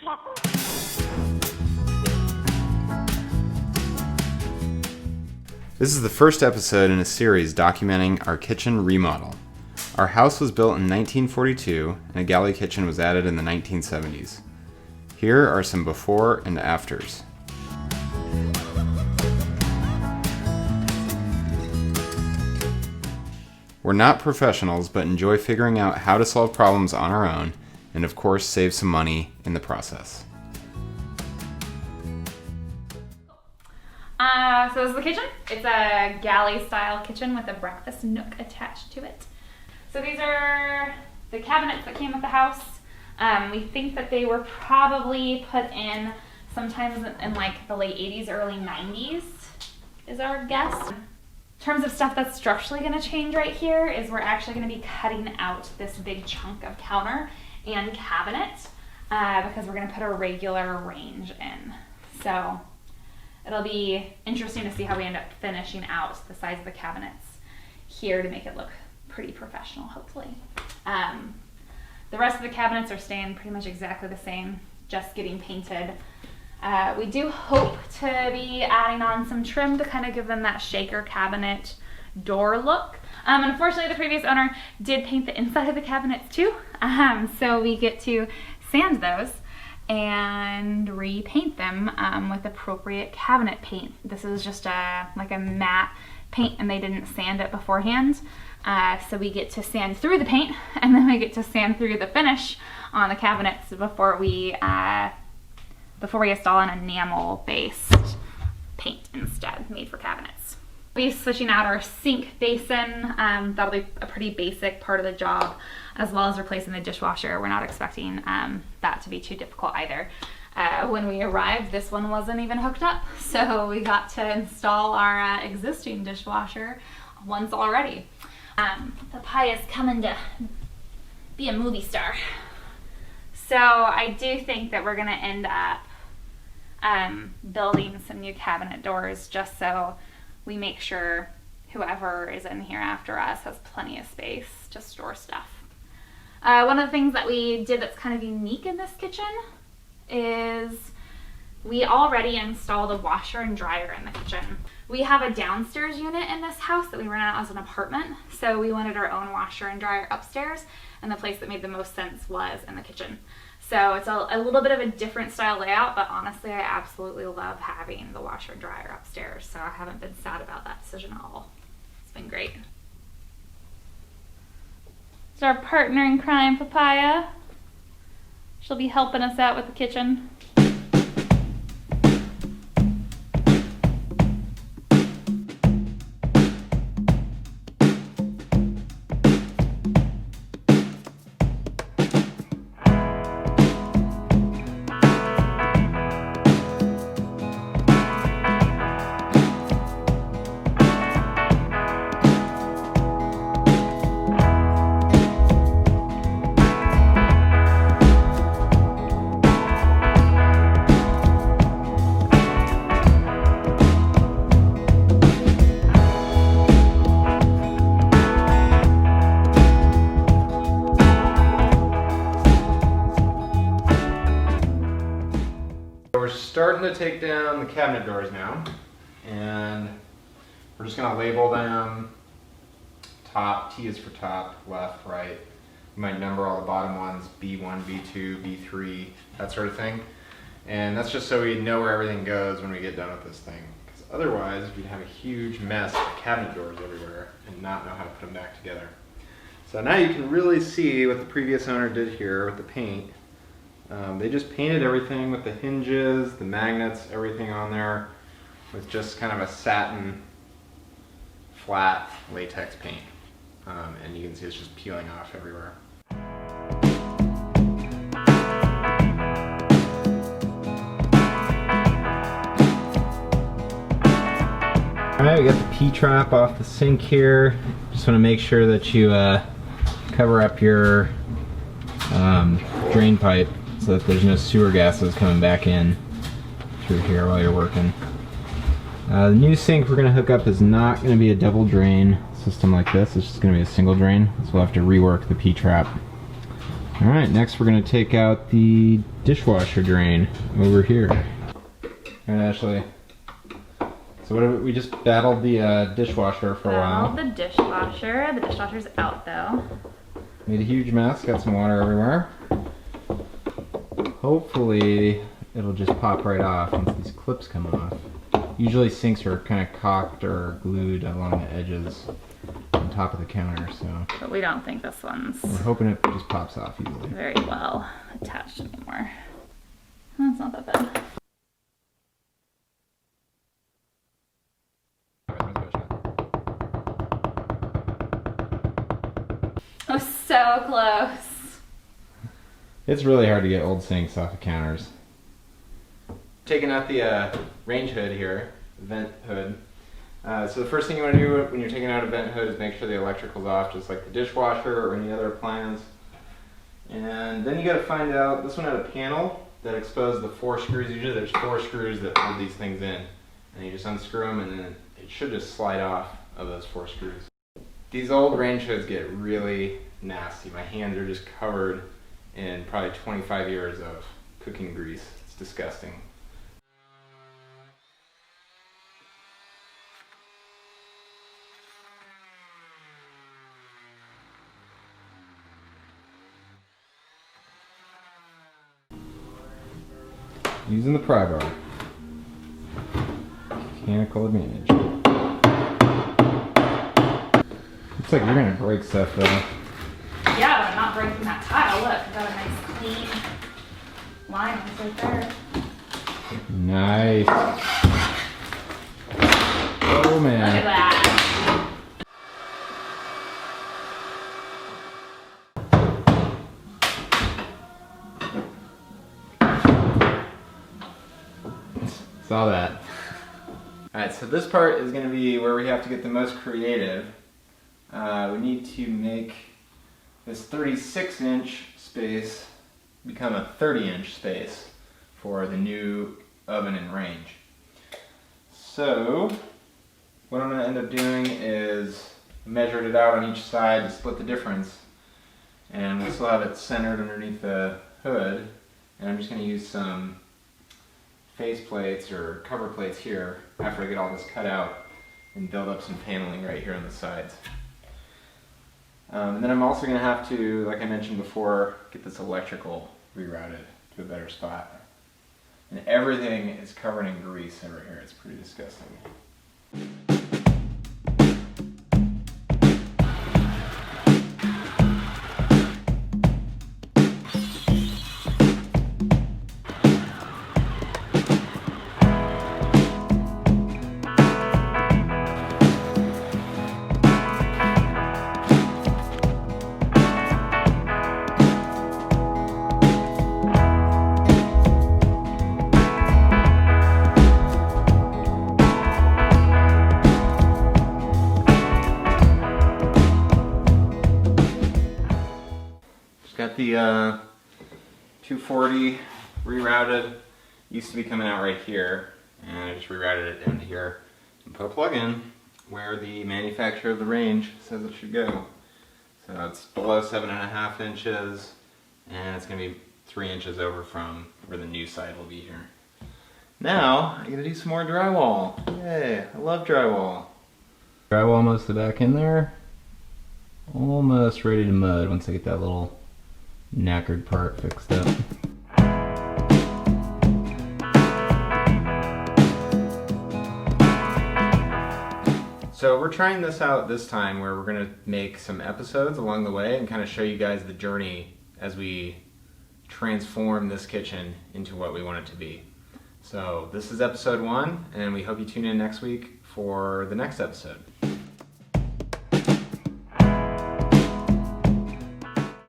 This is the first episode in a series documenting our kitchen remodel. Our house was built in 1942 and a galley kitchen was added in the 1970s. Here are some before and afters. We're not professionals, but enjoy figuring out how to solve problems on our own and of course save some money in the process. So this is the kitchen. It's a galley style kitchen with a breakfast nook attached to it. So these are the cabinets that came with the house. We think that they were probably put in sometimes in like the late 80s, early 90s is our guess. In terms of stuff that's structurally going to change right here is we're actually going to be cutting out this big chunk of counter and cabinet because we're going to put a regular range in. So it'll be interesting to see how we end up finishing out the size of the cabinets here to make it look pretty professional, hopefully. The rest of the cabinets are staying pretty much exactly the same, just getting painted. We do hope to be adding on some trim to kind of give them that shaker cabinet door look. Unfortunately, the previous owner did paint the inside of the cabinets too, so we get to sand those and repaint them with appropriate cabinet paint. This is just like a matte paint and they didn't sand it beforehand. So we get to sand through the paint and then we get to sand through the finish on the cabinets before we install an enamel based paint instead made for cabinets. We'll be switching out our sink basin. That'll be a pretty basic part of the job, as well as replacing the dishwasher. We're not expecting that to be too difficult either. When we arrived, this one wasn't even hooked up, so we got to install our existing dishwasher once already. Papaya's coming to be a movie star. So I do think that we're gonna end up building some new cabinet doors just so we make sure whoever is in here after us has plenty of space to store stuff. One of the things that we did that's kind of unique in this kitchen is we already installed a washer and dryer in the kitchen. We have a downstairs unit in this house that we rent out as an apartment, so we wanted our own washer and dryer upstairs, and the place that made the most sense was in the kitchen. So it's a little bit of a different style layout, but honestly I absolutely love having the washer and dryer upstairs, so I haven't been sad about that decision at all. It's been great. It's our partner in crime, Papaya. She'll be helping us out with the kitchen. We're starting to take down the cabinet doors now, and we're just going to label them top. T is for top, left, right. You might number all the bottom ones, B1, B2, B3, that sort of thing. And that's just so we know where everything goes when we get done with this thing. Because otherwise we'd have a huge mess of cabinet doors everywhere and not know how to put them back together. So now you can really see what the previous owner did here with the paint. They just painted everything with the hinges, the magnets, everything on there with just kind of a satin flat latex paint. And you can see it's just peeling off everywhere. Alright, we got the P-trap off the sink here. Just want to make sure that you cover up your drain pipe so that there's no sewer gases coming back in through here while you're working. The new sink we're going to hook up is not going to be a double drain system like this. It's just going to be a single drain, so we'll have to rework the P-trap All right, next we're gonna take out the dishwasher drain over here. All right, Ashley. So we just battled the dishwasher for a while. The dishwasher. The dishwasher's out though. Made a huge mess, got some water everywhere. Hopefully it'll just pop right off once these clips come off. Usually sinks are kind of cocked or glued along the edges on top of the counter, so. But we don't think this one's We're hoping it just pops off easily. very well attached anymore. That's not that bad. Oh, so close. It's really hard to get old sinks off of counters. Taking out the range hood here, vent hood. So the first thing you want to do when you're taking out a vent hood is make sure the electrical's off, just like the dishwasher or any other appliance. And then you got to find out, this one had a panel that exposed the 4 screws. Usually there's 4 screws that hold these things in. And you just unscrew them and then it should just slide off of those 4 screws. These old range hoods get really nasty. My hands are just covered in probably 25 years of cooking grease. It's disgusting. Using the pry bar. Mechanical advantage. Looks like you're gonna break stuff though. Yeah, but I'm not breaking that tile. Look, I've got a nice clean line right there. Nice. Oh Look at man. that. Saw that. Alright, so this part is going to be where we have to get the most creative. We need to make this 36-inch space become a 30-inch space for the new oven and range. So, what I'm going to end up doing is measured it out on each side to split the difference. And we'll still have it centered underneath the hood. And I'm just going to use some face plates or cover plates here after I get all this cut out and build up some paneling right here on the sides. And then I'm also going to have to, like I mentioned before, get this electrical rerouted to a better spot. And everything is covered in grease over here. It's pretty disgusting. Got the 240 rerouted. Used to be coming out right here, and I just rerouted it down to here and put a plug in where the manufacturer of the range says it should go. So it's below 7.5 inches, and it's going to be 3 inches over from where the new side will be here. Now I got to do some more drywall. Yay! I love drywall. Drywall most of the back in there. Almost ready to mud once I get that little knackered part fixed up. So we're trying this out this time where we're going to make some episodes along the way and kind of show you guys the journey as we transform this kitchen into what we want it to be. So this is episode 1, and we hope you tune in next week for the next episode.